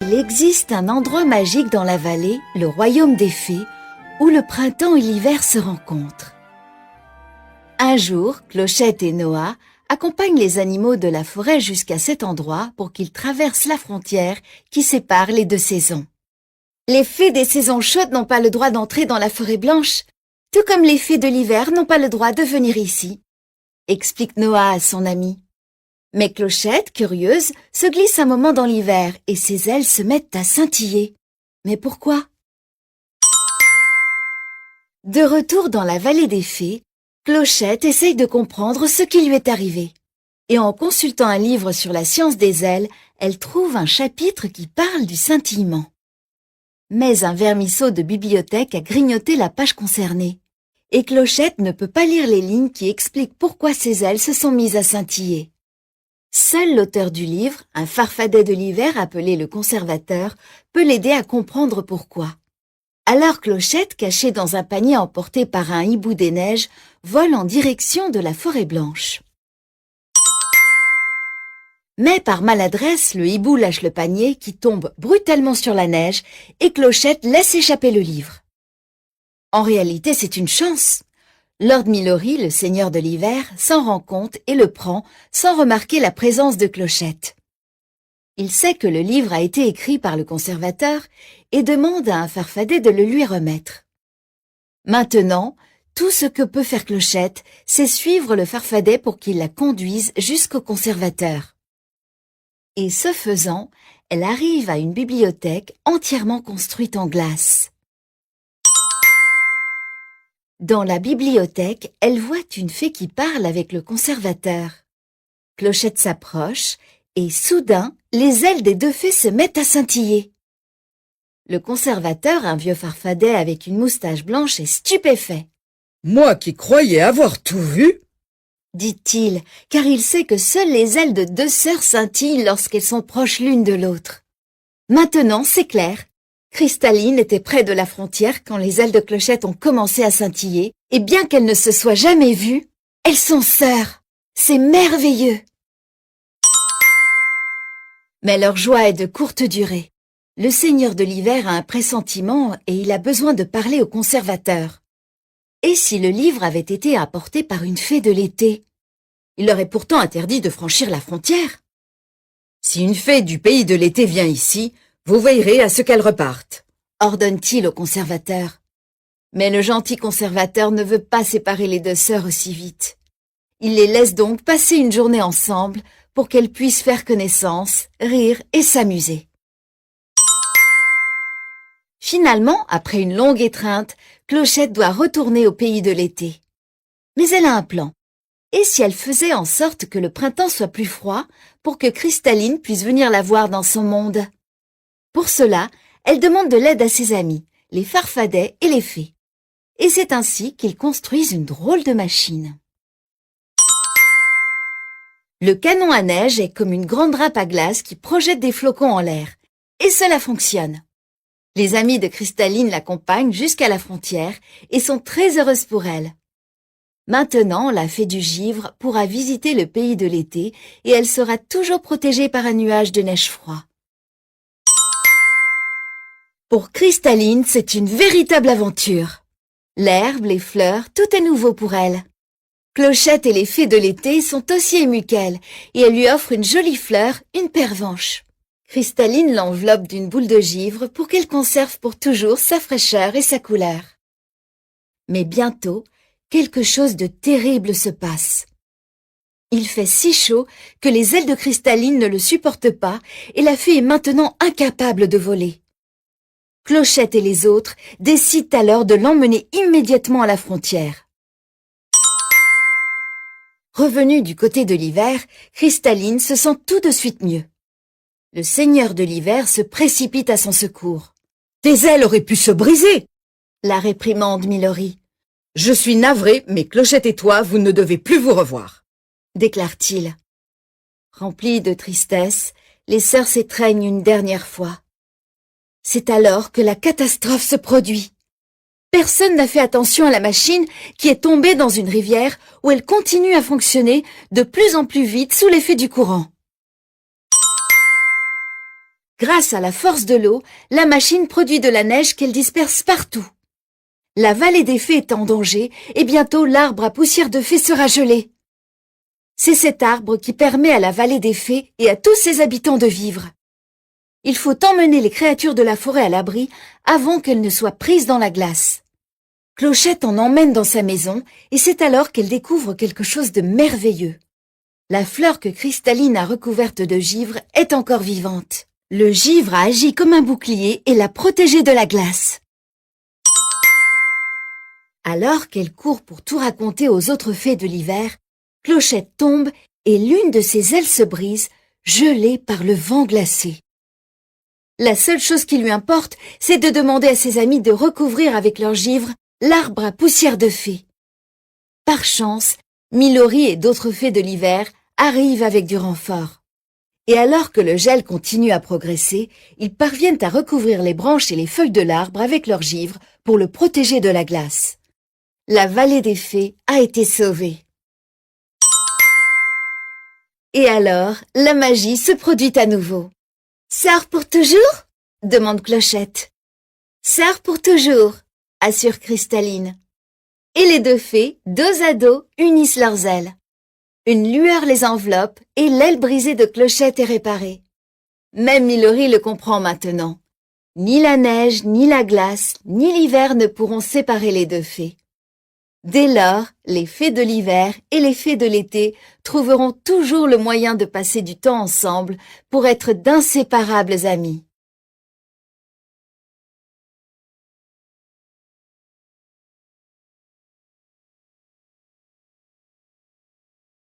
Il existe un endroit magique dans la vallée, le royaume des fées, où le printemps et l'hiver se rencontrent. Un jour, Clochette et Noah accompagnent les animaux de la forêt jusqu'à cet endroit pour qu'ils traversent la frontière qui sépare les deux saisons. Les fées des saisons chaudes n'ont pas le droit d'entrer dans la forêt blanche, tout comme les fées de l'hiver n'ont pas le droit de venir ici, explique Noah à son ami. Mais Clochette, curieuse, se glisse un moment dans l'hiver et ses ailes se mettent à scintiller. Mais pourquoi? De retour dans la vallée des fées, Clochette essaye de comprendre ce qui lui est arrivé. Et en consultant un livre sur la science des ailes, elle trouve un chapitre qui parle du scintillement. Mais un vermisseau de bibliothèque a grignoté la page concernée. Et Clochette ne peut pas lire les lignes qui expliquent pourquoi ses ailes se sont mises à scintiller. Seul l'auteur du livre, un farfadet de l'hiver appelé le conservateur, peut l'aider à comprendre pourquoi. Alors Clochette, cachée dans un panier emporté par un hibou des neiges, vole en direction de la forêt blanche. Mais par maladresse, le hibou lâche le panier qui tombe brutalement sur la neige et Clochette laisse échapper le livre. En réalité, c'est une chance. Lord Milori, le seigneur de l'hiver, s'en rend compte et le prend sans remarquer la présence de Clochette. Il sait que le livre a été écrit par le conservateur et demande à un farfadet de le lui remettre. Maintenant, tout ce que peut faire Clochette, c'est suivre le farfadet pour qu'il la conduise jusqu'au conservateur. Et ce faisant, elle arrive à une bibliothèque entièrement construite en glace. Dans la bibliothèque, elle voit une fée qui parle avec le conservateur. Clochette s'approche et soudain, les ailes des deux fées se mettent à scintiller. Le conservateur, un vieux farfadet avec une moustache blanche, est stupéfait. « Moi qui croyais avoir tout vu !» dit-il, car il sait que seules les ailes de deux sœurs scintillent lorsqu'elles sont proches l'une de l'autre. Maintenant, c'est clair. Cristalline était près de la frontière quand les ailes de Clochette ont commencé à scintiller, et bien qu'elles ne se soient jamais vues, elles sont sœurs. C'est merveilleux. Mais leur joie est de courte durée. Le seigneur de l'hiver a un pressentiment et il a besoin de parler au conservateur. Et si le livre avait été apporté par une fée de l'été? Il leur est pourtant interdit de franchir la frontière. Si une fée du pays de l'été vient ici, vous veillerez à ce qu'elle reparte, ordonne-t-il au conservateur. Mais le gentil conservateur ne veut pas séparer les deux sœurs aussi vite. Il les laisse donc passer une journée ensemble pour qu'elles puissent faire connaissance, rire et s'amuser. Finalement, après une longue étreinte, Clochette doit retourner au pays de l'été. Mais elle a un plan. Et si elle faisait en sorte que le printemps soit plus froid pour que Cristalline puisse venir la voir dans son monde? Pour cela, elle demande de l'aide à ses amis, les farfadets et les fées. Et c'est ainsi qu'ils construisent une drôle de machine. Le canon à neige est comme une grande râpe à glace qui projette des flocons en l'air. Et cela fonctionne. Les amis de Cristalline l'accompagnent jusqu'à la frontière et sont très heureuses pour elle. Maintenant, la fée du givre pourra visiter le pays de l'été et elle sera toujours protégée par un nuage de neige froid. Pour Cristalline, c'est une véritable aventure. L'herbe, les fleurs, tout est nouveau pour elle. Clochette et les fées de l'été sont aussi émues qu'elle et elle lui offre une jolie fleur, une pervenche. Cristalline l'enveloppe d'une boule de givre pour qu'elle conserve pour toujours sa fraîcheur et sa couleur. Mais bientôt, quelque chose de terrible se passe. Il fait si chaud que les ailes de Cristalline ne le supportent pas et la fée est maintenant incapable de voler. Clochette et les autres décident alors de l'emmener immédiatement à la frontière. Revenue du côté de l'hiver, Cristalline se sent tout de suite mieux. Le seigneur de l'hiver se précipite à son secours. « Tes ailes auraient pu se briser !» la réprimande Milori. « Je suis navré, mais Clochette et toi, vous ne devez plus vous revoir !» déclare-t-il. Remplis de tristesse, les sœurs s'étreignent une dernière fois. C'est alors que la catastrophe se produit. Personne n'a fait attention à la machine qui est tombée dans une rivière où elle continue à fonctionner de plus en plus vite sous l'effet du courant. Grâce à la force de l'eau, la machine produit de la neige qu'elle disperse partout. La vallée des fées est en danger et bientôt l'arbre à poussière de fée sera gelé. C'est cet arbre qui permet à la vallée des fées et à tous ses habitants de vivre. Il faut emmener les créatures de la forêt à l'abri avant qu'elles ne soient prises dans la glace. Clochette en emmène dans sa maison et c'est alors qu'elle découvre quelque chose de merveilleux. La fleur que Cristalline a recouverte de givre est encore vivante. Le givre a agi comme un bouclier et l'a protégée de la glace. Alors qu'elle court pour tout raconter aux autres fées de l'hiver, Clochette tombe et l'une de ses ailes se brise, gelée par le vent glacé. La seule chose qui lui importe, c'est de demander à ses amis de recouvrir avec leur givre l'arbre à poussière de fée. Par chance, Milori et d'autres fées de l'hiver arrivent avec du renfort. Et alors que le gel continue à progresser, ils parviennent à recouvrir les branches et les feuilles de l'arbre avec leur givre pour le protéger de la glace. La vallée des fées a été sauvée. Et alors, la magie se produit à nouveau. « Sœur pour toujours ?» demande Clochette. « Sœur pour toujours !» assure Cristalline. Et les deux fées, dos à dos, unissent leurs ailes. Une lueur les enveloppe et l'aile brisée de Clochette est réparée. Même Milori le comprend maintenant. Ni la neige, ni la glace, ni l'hiver ne pourront séparer les deux fées. Dès lors, les fées de l'hiver et les fées de l'été trouveront toujours le moyen de passer du temps ensemble pour être d'inséparables amis.